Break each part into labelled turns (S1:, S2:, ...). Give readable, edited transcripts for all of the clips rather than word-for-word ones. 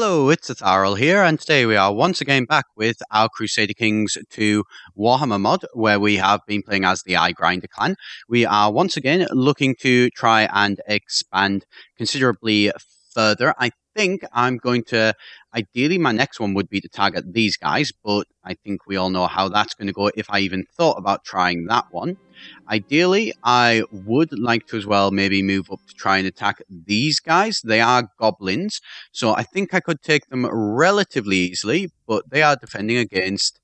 S1: Hello, it's Etharal here, and today we are once again back with our Crusader Kings 2 Warhammer mod, where we have been playing as the Grinder clan. We are once again looking to try and expand considerably further. I think I'm going to, ideally my next one would be to target these guys, but I think we all know how that's going to go if I even thought about trying that one. Ideally, I would like to as well maybe move up to try and attack these guys. They are goblins, so I think I could take them relatively easily, but they are defending against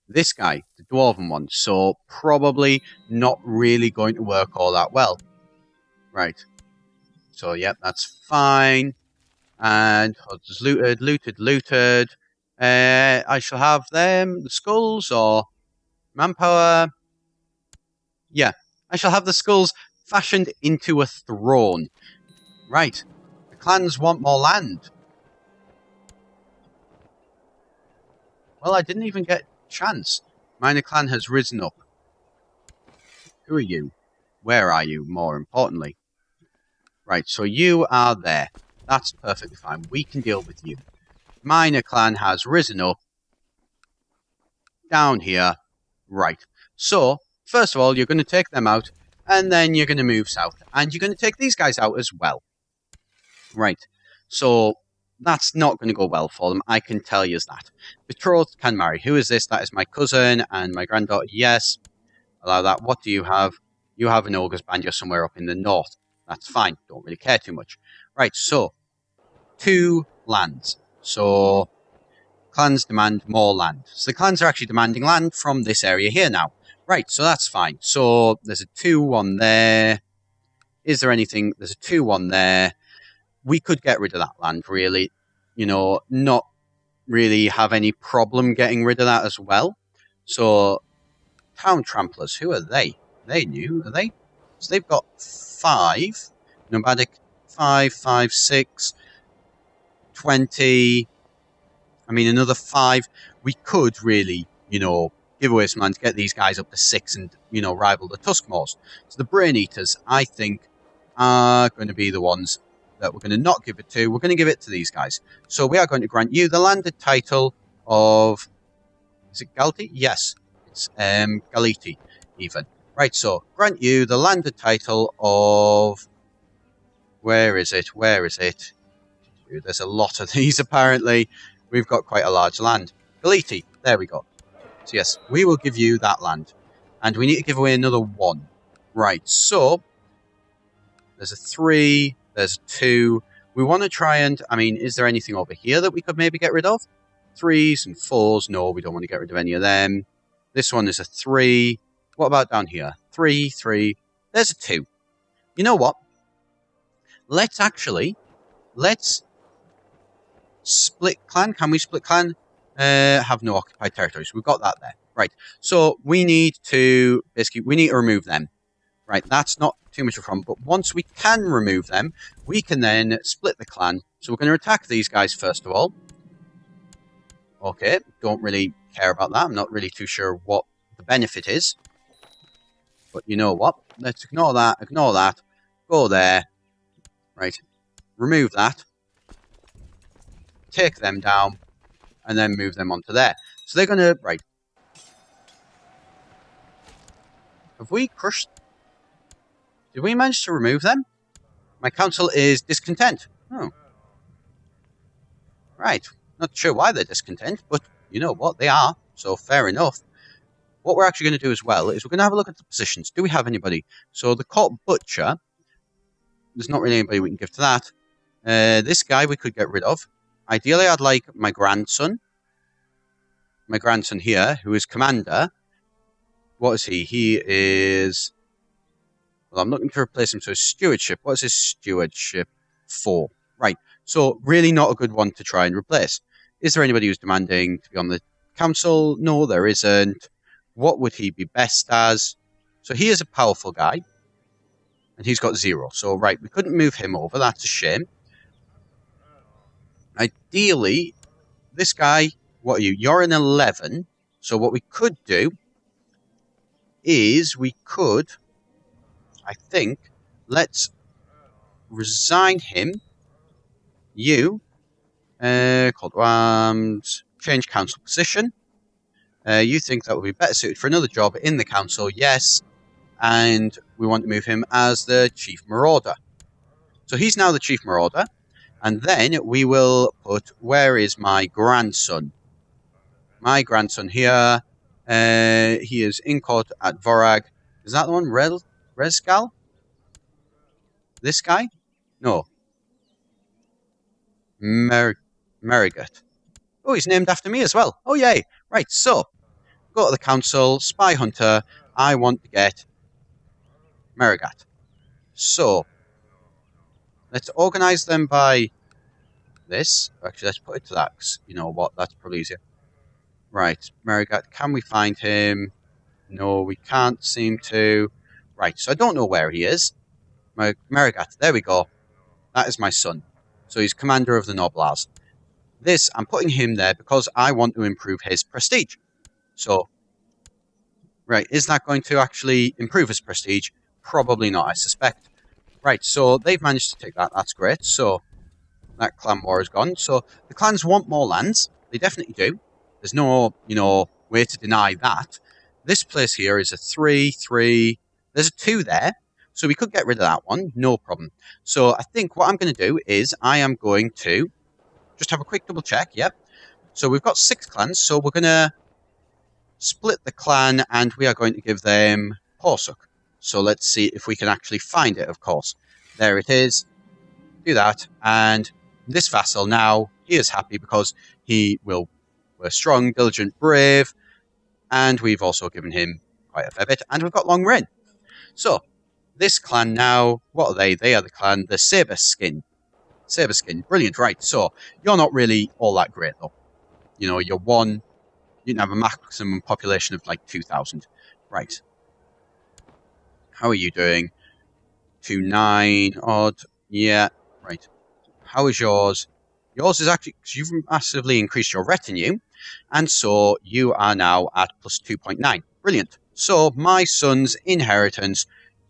S1: this guy, the dwarven one, so probably not really going to work all that well. Right. So, yep, that's fine. And just looted. I shall have them, the skulls, or manpower. Yeah, I shall have the skulls fashioned into a throne. Right. The clans want more land. Well, I didn't even get a chance. Minor clan has risen up. Who are you? Where are you, more importantly? Right, so you are there. That's perfectly fine. We can deal with you. Minor clan has risen up. Down here. Right. So, first of all, you're going to take them out, and then you're going to move south. And you're going to take these guys out as well. Right. So, that's not going to go well for them. I can tell you that. Betrothed can marry. Who is this? That is my cousin and my granddaughter. Yes. Allow that. What do you have? You have an ogre's band. You're somewhere up in the north. That's fine. Don't really care too much. Right, so 2 lands. So clans demand more land. So the clans are actually demanding land from this area here now. Right, so that's fine. So there's a 2-1 there. Is there anything? There's a 2-1 there. We could get rid of that land, really. You know, not really have any problem getting rid of that as well. So town tramplers, who are they? They new, are they? So they've got 5. Nomadic 5, 5, 6, 20. I mean, another 5. We could really, you know, give away some land to get these guys up to 6 and, you know, rival the Tuskmaws. So the Brain Eaters, I think, are going to be the ones that we're going to not give it to. We're going to give it to these guys. So we are going to grant you the landed title of... Is it Galti? Yes. It's Galiti, even. Right, so grant you the landed title of... Where is it? Where is it? There's a lot of these, apparently. We've got quite a large land. Galiti, there we go. So yes, we will give you that land. And we need to give away another 1. Right, so... There's a 3, there's a 2. We want to try and... I mean, is there anything over here that we could maybe get rid of? 3s and 4s. No, we don't want to get rid of any of them. This one is a 3. What about down here? 3, 3. There's a 2. You know what? Let's split clan. Can we split clan? Have no occupied territories. We've got that there. Right. So we need to remove them. Right. That's not too much of a problem. But once we can remove them, we can then split the clan. So we're going to attack these guys first of all. Okay. Don't really care about that. I'm not really too sure what the benefit is. But you know what? Let's ignore that. Ignore that. Go there. Right. Remove that. Take them down. And then move them onto there. So they're going to... Right. Have we crushed... Did we manage to remove them? My council is discontent. Oh. Right. Not sure why they're discontent, but you know what? They are. So fair enough. What we're actually going to do as well is we're going to have a look at the positions. Do we have anybody? So the court butcher, there's not really anybody we can give to that. This guy we could get rid of. Ideally, I'd like my grandson. My grandson here, who is commander. What is he? He is... Well, I'm looking to replace him. So stewardship. What is his stewardship for? Right. So really not a good one to try and replace. Is there anybody who's demanding to be on the council? No, there isn't. What would he be best as? So he is a powerful guy. And he's got 0. So, right, we couldn't move him over. That's a shame. Ideally, this guy, what are you? You're an 11. So what we could do is we could, I think, let's resign him. You Call to arms. Change council position. You think that would be better suited for another job in the council? Yes. And we want to move him as the chief marauder. So he's now the chief marauder. And then we will put, where is my grandson? My grandson here. He is in court at Vorag. Is that the one? Rezgal? This guy? No. Merigat. Oh, he's named after me as well. Oh, yay. Right, so, go to the council, spy hunter. I want to get Merigat. So, let's organize them by this. Actually, let's put it to that, because you know what, that's probably easier. Right, Merigat, can we find him? No, we can't seem to. Right, so I don't know where he is. Merigat, there we go. That is my son. So he's commander of the Noblars. This, I'm putting him there because I want to improve his prestige. So, right, is that going to actually improve his prestige? Probably not, I suspect. Right, so they've managed to take that. That's great. So, that clan war is gone. So, the clans want more lands. They definitely do. There's no, way to deny that. This place here is a 3-3. There's a 2 there. So we could get rid of that one. No problem. So I think what I'm going to do is I am going to just have a quick double check. Yep. So we've got 6 clans. So we're going to split the clan and we are going to give them Porsuk. So let's see if we can actually find it, of course. There it is. Do that. And this vassal now, he is happy because we're strong, diligent, brave. And we've also given him quite a fair bit. And we've got long reign. So, this clan now, what are they? They are the clan, the Saberskin. Saberskin, brilliant, right. So, you're not really all that great, though. You're one, you can have a maximum population of like 2,000. Right. How are you doing? 2-9 odd. Yeah, right. How is yours? Yours is actually, because you've massively increased your retinue, and so you are now at plus 2.9. Brilliant. So, my son's inheritance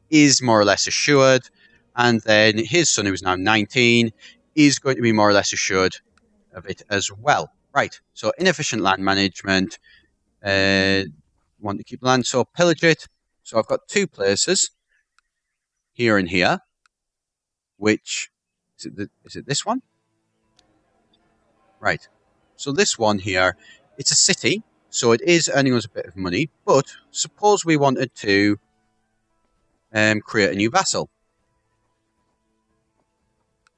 S1: is more or less assured, and then his son, who is now 19, is going to be more or less assured of it as well. Right, so inefficient land management, want to keep land, so pillage it. So I've got 2 places, here and here, which, is it this one? Right, so this one here, it's a city, so it is earning us a bit of money, but suppose we wanted to create a new vassal.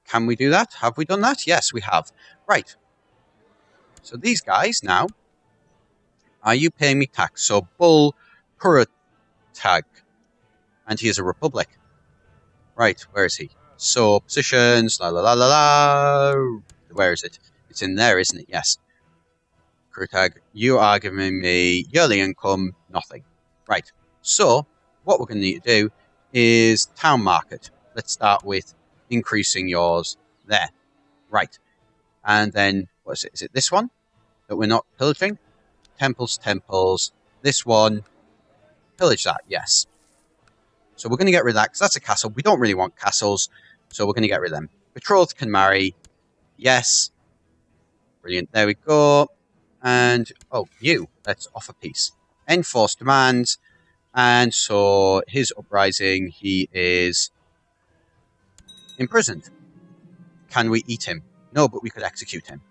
S1: Can we do that? Have we done that? Yes, we have. Right. So these guys now, are you paying me tax? So Bull Puratag, and he is a republic. Right, where is he? So positions, la la la la la. Where is it? It's in there, isn't it? Yes. Puratag, you are giving me yearly income, nothing. Right. So what we're going to need to do is town market. Let's start with increasing yours there. Right. And then, what is it? Is it this one that we're not pillaging? Temples. This one, pillage that, yes. So we're going to get rid of that because that's a castle. We don't really want castles, so we're going to get rid of them. Betrothed can marry, yes. Brilliant, there we go. And, let's offer peace. Enforce demands. And so his uprising, he is imprisoned. Can we eat him? No, but we could execute him.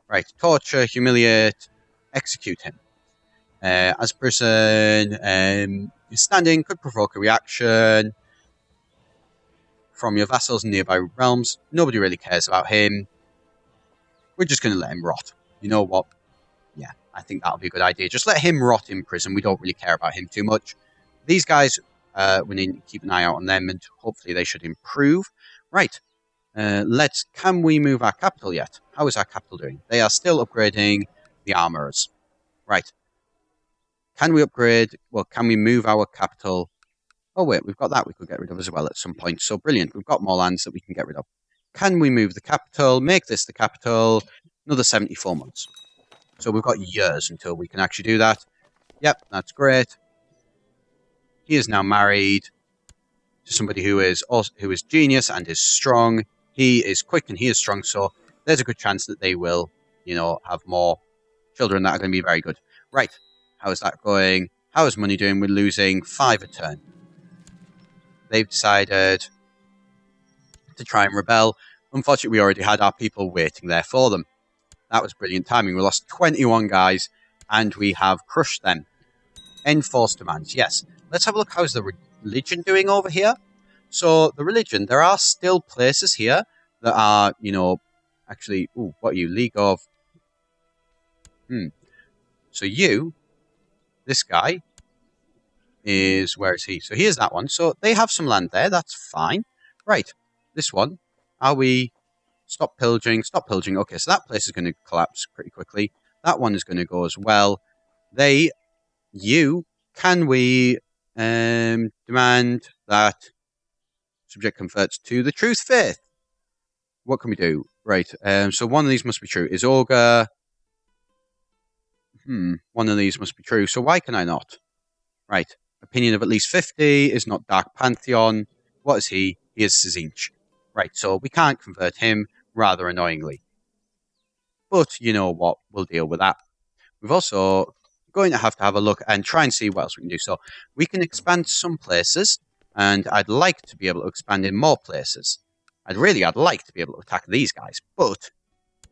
S1: Right, torture, humiliate, execute him. As a person, standing could provoke a reaction from your vassals in nearby realms. Nobody really cares about him. We're just going to let him rot. You know what? Yeah, I think that'll be a good idea. Just let him rot in prison. We don't really care about him too much. These guys, we need to keep an eye out on them, and hopefully they should improve. Right. Can we move our capital yet? How is our capital doing? They are still upgrading the armorers. Right. Can we upgrade? Well, can we move our capital? Oh, wait, we've got that we could get rid of as well at some point. So brilliant. We've got more lands that we can get rid of. Can we move the capital? Make this the capital? Another 74 months. So we've got years until we can actually do that. Yep, that's great. He is now married to somebody who is genius and is strong. He is quick and he is strong, so there's a good chance that they will, you know, have more children that are going to be very good. Right, how is that going? How is money doing? We're losing 5 a turn. They've decided to try and rebel. Unfortunately, we already had our people waiting there for them. That was brilliant timing. We lost 21 guys, and we have crushed them. Enforced demands, yes. Let's have a look. How's the religion doing over here? So, the religion, there are still places here that are, you know, actually... Ooh, what are you? League of... So you, this guy, is... Where is he? So here's that one. So they have some land there. That's fine. Right. This one. Are we... Stop pillaging. Stop pillaging. Okay, so that place is going to collapse pretty quickly. That one is going to go as well. They... You... Can we demand that subject converts to the truth faith? What can we do? Right. So one of these must be true. Is Ogre... One of these must be true. So why can I not? Right. Opinion of at least 50 is not Dark Pantheon. What is he? He is Sizinch. Right. So we can't convert him, rather annoyingly. But you know what? We'll deal with that. We've also going to have a look and try and see what else we can do. So we can expand some places, and I'd like to be able to expand in more places. I'd like to be able to attack these guys, but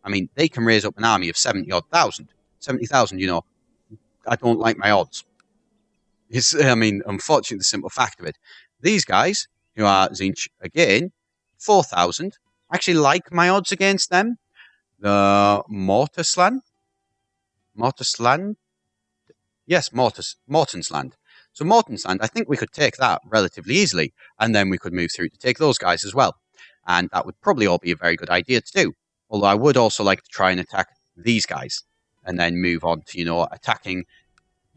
S1: I mean, they can raise up an army of 70,000, you know. I don't like my odds. I mean, unfortunately, the simple fact of it. These guys, who are Zinch again, 4,000, I actually like my odds against them. The Mortisland? Yes, Morton's Land. So Morton's Land, I think we could take that relatively easily, and then we could move through to take those guys as well. And that would probably all be a very good idea to do. Although I would also like to try and attack these guys, and then move on to, you know, attacking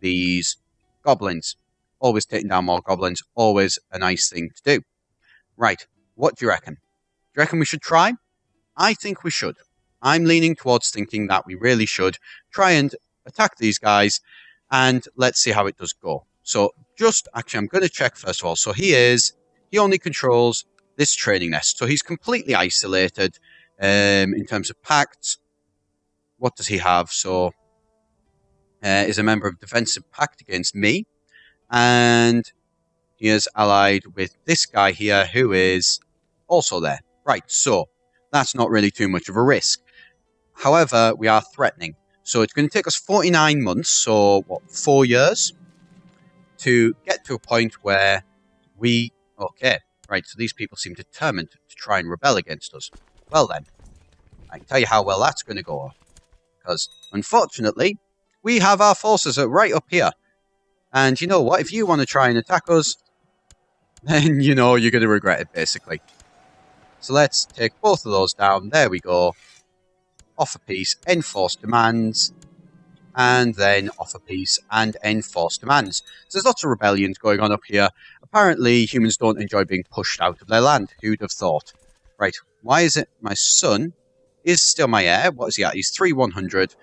S1: these goblins. Always taking down more goblins, always a nice thing to do. Right, what do you reckon? Do you reckon we should try? I think we should. I'm leaning towards thinking that we really should try and attack these guys, and let's see how it does go. So, actually, I'm going to check first of all. So he only controls this training nest. So he's completely isolated in terms of pacts. What does he have? So, is a member of Defensive Pact against me. And he is allied with this guy here, who is also there. Right, so that's not really too much of a risk. However, we are threatening. So it's going to take us 49 months, so what, 4 years, to get to a point where we... Okay, right, so these people seem determined to try and rebel against us. Well then, I can tell you how well that's going to go. Because, unfortunately, we have our forces right up here. And you know what, if you want to try and attack us, then, you know, you're going to regret it, basically. So let's take both of those down. There we go. Offer peace, enforce demands, and then offer peace and enforce demands. So there's lots of rebellions going on up here. Apparently, humans don't enjoy being pushed out of their land. Who'd have thought? Right, why is it my son is still my heir? What is he at? He's 3,100.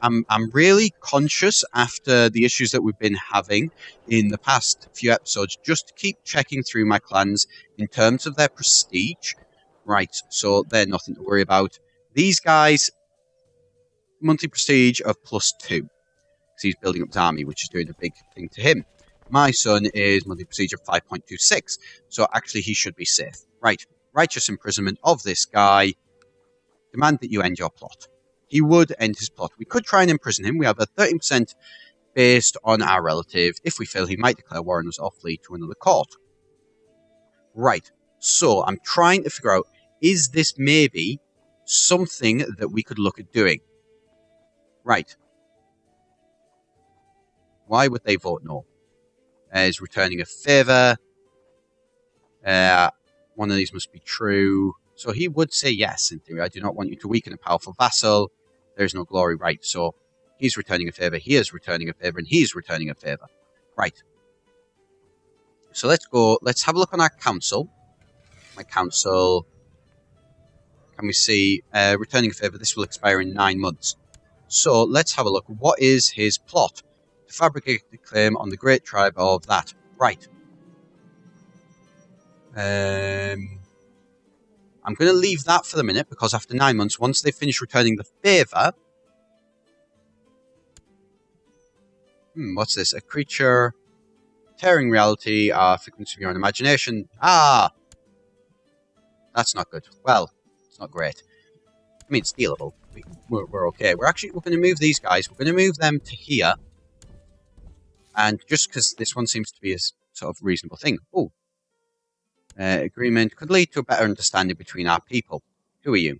S1: I'm really conscious after the issues that we've been having in the past few episodes, just to keep checking through my clans in terms of their prestige. Right, so they're nothing to worry about. These guys, monthly prestige of +2. Because he's building up his army, which is doing a big thing to him. My son is monthly prestige of 5.26. So actually he should be safe. Right. Righteous imprisonment of this guy. Demand that you end your plot. He would end his plot. We could try and imprison him. We have a 13% based on our relative. If we fail, he might declare war on us or flee to another court. Right. So I'm trying to figure out, is this maybe something that we could look at doing? Right. Why would they vote no? Is returning a favour. One of these must be true. So he would say yes, in theory. I do not want you to weaken a powerful vassal. There is no glory. Right, so he's returning a favour, he is returning a favour, and he's returning a favour. Right. So let's have a look on our council. My council... Can we see, returning a favour, this will expire in 9 months. So, let's have a look. What is his plot? To fabricate the claim on the great tribe of that. Right. I'm I'm going to leave that for the minute, because after 9 months, once they finish returning the favour... what's this? A creature tearing reality, figments of your own imagination. Ah! That's not good. Well, it's not great. I mean, it's dealable. We're okay. We're going to move these guys. We're going to move them to here. And just because this one seems to be a sort of reasonable thing. Oh. Agreement could lead to a better understanding between our people. Who are you?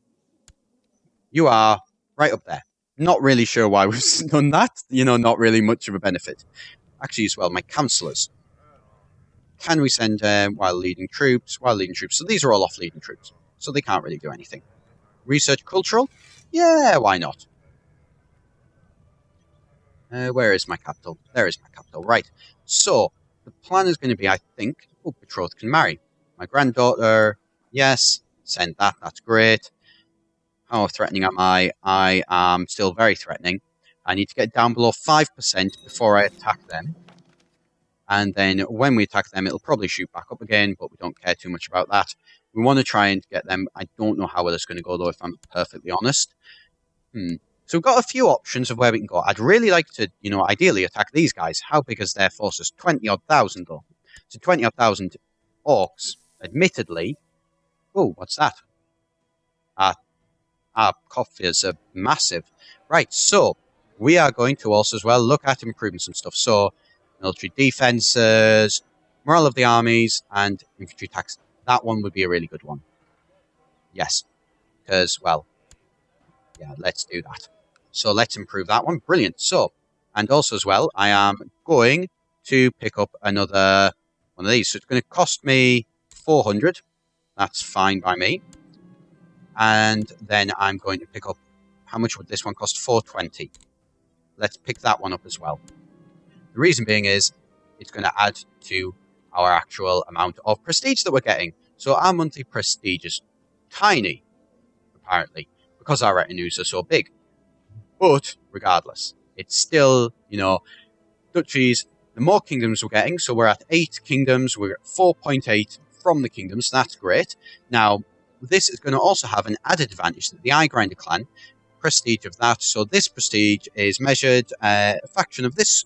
S1: You are right up there. Not really sure why we've done that. You know, not really much of a benefit. Actually, as well, my councillors. Can we send while leading troops? So these are all off-leading troops. So they can't really do anything. Research cultural? Yeah, why not? Where is my capital? There is my capital. Right. So, the plan is going to be, I think... Oh, betrothed can marry. My granddaughter, yes. Send that. That's great. How threatening am I? I am still very threatening. I need to get down below 5% before I attack them. And then when we attack them, it'll probably shoot back up again, but we don't care too much about that. We want to try and get them. I don't know how well it's going to go, though, if I'm perfectly honest. So we've got a few options of where we can go. I'd really like to, you know, ideally attack these guys. How big is their forces? 20-odd thousand, though. So 20-odd thousand orcs, admittedly. Oh, what's that? Our coffers are massive. Right, so we are going to also as well look at improving some stuff. So military defenses, morale of the armies, and infantry tax. That one would be a really good one. Yes, because, well, yeah, let's do that. So let's improve that one. Brilliant. So, and also as well, I am going to pick up another one of these. So it's going to cost me 400. That's fine by me. And then I'm going to pick up, how much would this one cost? 420. Let's pick that one up as well. The reason being is it's going to add to our actual amount of prestige that we're getting. So our monthly prestige is tiny, apparently, because our retinues are so big. But regardless, it's still, you know, duchies, the more kingdoms we're getting, so we're at 8 kingdoms, we're at 4.8 from the kingdoms, so that's great. Now, this is going to also have an added advantage that the Eyegrinder clan, prestige of that, so this prestige is measured, a fraction of this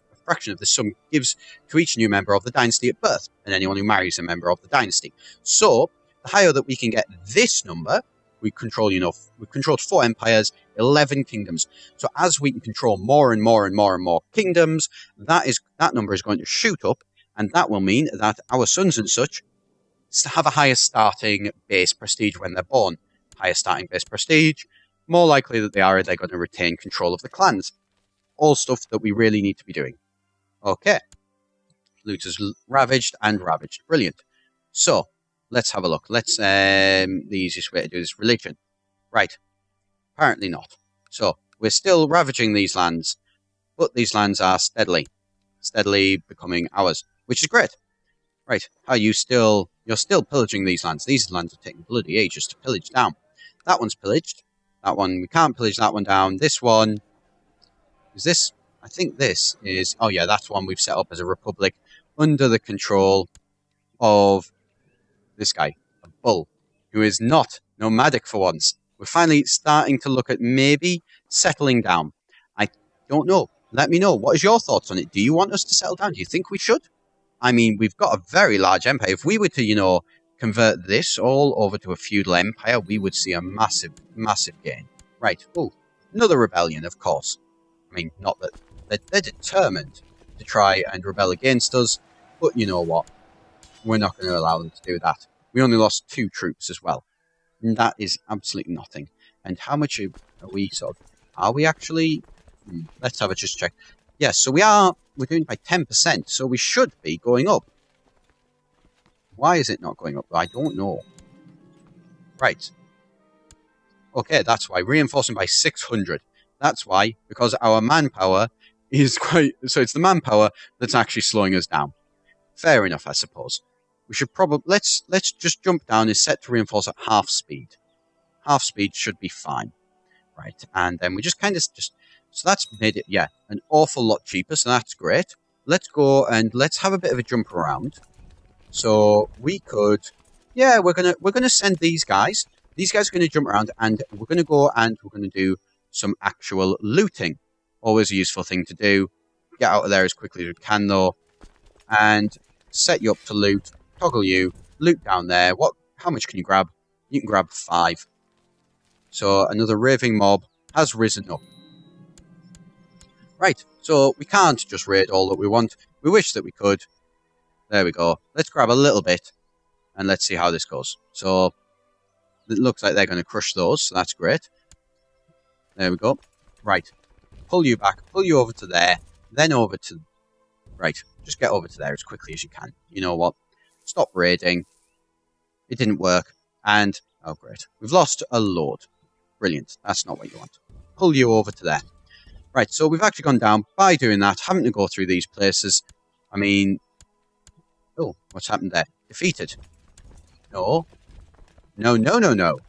S1: sum gives to each new member of the dynasty at birth, and anyone who marries a member of the dynasty. So, the higher that we can get this number, we control, you know, we've controlled 4 empires, 11 kingdoms. So as we can control more and more and more and more kingdoms, that number is going to shoot up, and that will mean that our sons and such have a higher starting base prestige when they're born. Higher starting base prestige, more likely that they're going to retain control of the clans. All stuff that we really need to be doing. Okay. Looters ravaged and ravaged. Brilliant. So, let's have a look. Let's, the easiest way to do this, religion. Right. Apparently not. So, we're still ravaging these lands, but these lands are steadily becoming ours, which is great. Right. You're still pillaging these lands. These lands are taking bloody ages to pillage down. That one's pillaged. That one, we can't pillage that one down. This one, is this? I think this is, oh yeah, that's one we've set up as a republic under the control of this guy, a bull, who is not nomadic for once. We're finally starting to look at maybe settling down. I don't know. Let me know. What is your thoughts on it? Do you want us to settle down? Do you think we should? I mean, we've got a very large empire. If we were to, you know, convert this all over to a feudal empire, we would see a massive, massive gain. Right. Oh, another rebellion, of course. I mean, not that they're determined to try and rebel against us, but you know what? We're not going to allow them to do that. We only lost 2 troops as well. And that is absolutely nothing. And how much are we sort of... Are we actually... let's have a just check. Yes, so we're doing by 10%, so we should be going up. Why is it not going up? I don't know. Right. Okay, that's why. Reinforcing by 600. That's why, because our manpower is quite... So it's the manpower that's actually slowing us down. Fair enough, I suppose. We should probably... Let's just jump down. It's set to reinforce at half speed. Half speed should be fine. Right, and then we just kind of just... So that's made it, yeah, an awful lot cheaper, so that's great. Let's go and let's have a bit of a jump around. So we could... Yeah, we're gonna send these guys. these guys are going to jump around, and we're going to go and we're going to do some actual looting. Always a useful thing to do. Get out of there as quickly as we can, though, and set you up to loot. Toggle you. Loot down there. How much can you grab? You can grab 5. So another raving mob has risen up. Right, so we can't just raid all that we want. We wish that we could. There we go. Let's grab a little bit, and let's see how this goes. So it looks like they're going to crush those, so that's great. There we go. Right, pull you back, pull you over to there, then over to... Right, just get over to there as quickly as you can. You know what? Stop raiding. It didn't work, and... Oh, great. We've lost a load. Brilliant. That's not what you want. Pull you over to there. Right, so we've actually gone down by doing that, having to go through these places. I mean... Oh, what's happened there? Defeated. No. No, no, no, no.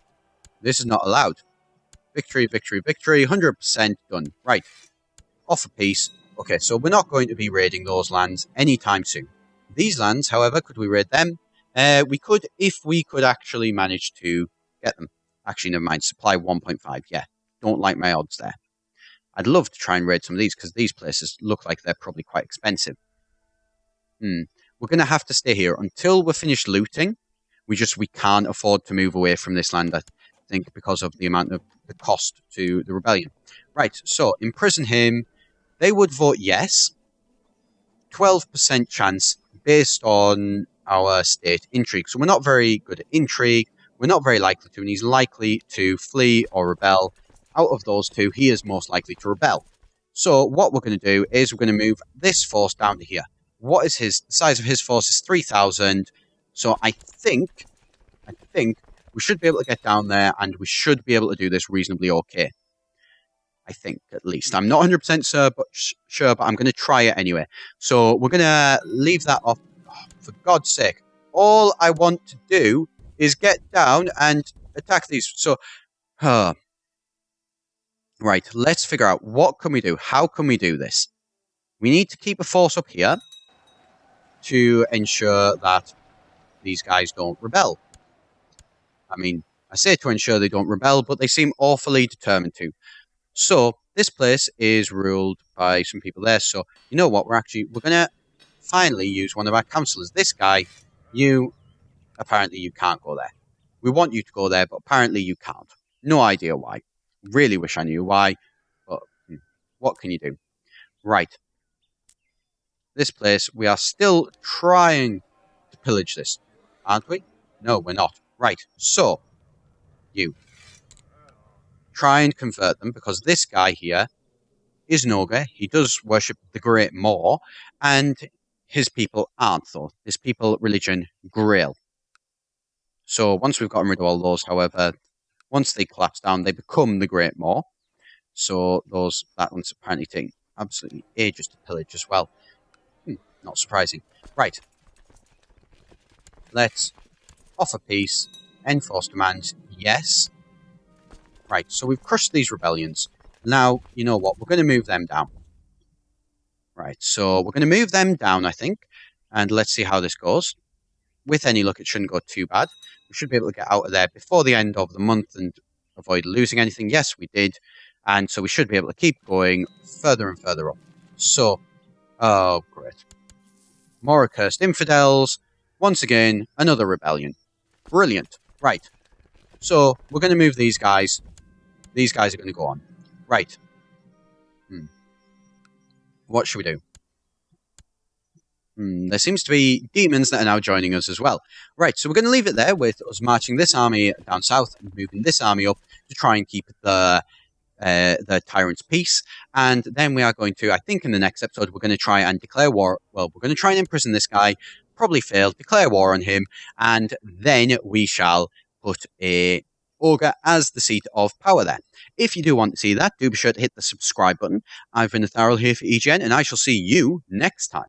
S1: This is not allowed. Victory, victory, victory. 100% done. Right. Off a piece. Okay, so we're not going to be raiding those lands anytime soon. These lands, however, could we raid them? We could, if we could actually manage to get them. Actually, never mind. Supply 1.5. Yeah. Don't like my odds there. I'd love to try and raid some of these, because these places look like they're probably quite expensive. We're going to have to stay here until we're finished looting. We can't afford to move away from this land, I think, because of the amount of the cost to the rebellion. Right, so imprison him. They would vote yes. 12% chance based on our state intrigue. So we're not very good at intrigue. We're not very likely to, and he's likely to flee or rebel. Out of those two, he is most likely to rebel. So what we're going to do is we're going to move this force down to here. What is the size of his force is 3,000. So I think we should be able to get down there, and we should be able to do this reasonably okay. I think, at least. I'm not 100% sure, but I'm going to try it anyway. So we're going to leave that off. Oh, for God's sake. All I want to do is get down and attack these. So, right, let's figure out what can we do. How can we do this? We need to keep a force up here to ensure that these guys don't rebel. I mean, I say to ensure they don't rebel, but they seem awfully determined to. So, this place is ruled by some people there. So, you know what? We're going to finally use one of our councillors. This guy, apparently you can't go there. We want you to go there, but apparently you can't. No idea why. Really wish I knew why, but what can you do? Right. This place, we are still trying to pillage this, aren't we? No, we're not. Right, so, you. Try and convert them, because this guy here is an ogre. He does worship the Great Maw, and his people aren't, though. His people, religion, Grail. So, once we've gotten rid of all those, however, once they collapse down, they become the Great Maw. So, that one's apparently taking absolutely ages to pillage as well. Not surprising. Right. Let's offer peace. Enforce demands. Yes. Right, so we've crushed these rebellions. Now, you know what? We're going to move them down. Right, so we're going to move them down, I think. And let's see how this goes. With any luck, it shouldn't go too bad. We should be able to get out of there before the end of the month and avoid losing anything. Yes, we did. And so we should be able to keep going further and further up. So, oh, great. More accursed infidels. Once again, another rebellion. Brilliant. Right. So, we're going to move these guys. These guys are going to go on. Right. What should we do? There seems to be demons that are now joining us as well. Right, so we're going to leave it there with us marching this army down south and moving this army up to try and keep the tyrant's peace. And then we are going to, I think in the next episode, we're going to try and declare war. Well, we're going to try and imprison this guy, probably fail, declare war on him, and then we shall put a Ogre as the seat of power there. If you do want to see that, do be sure to hit the subscribe button. I've been Etharal here for EGN, and I shall see you next time.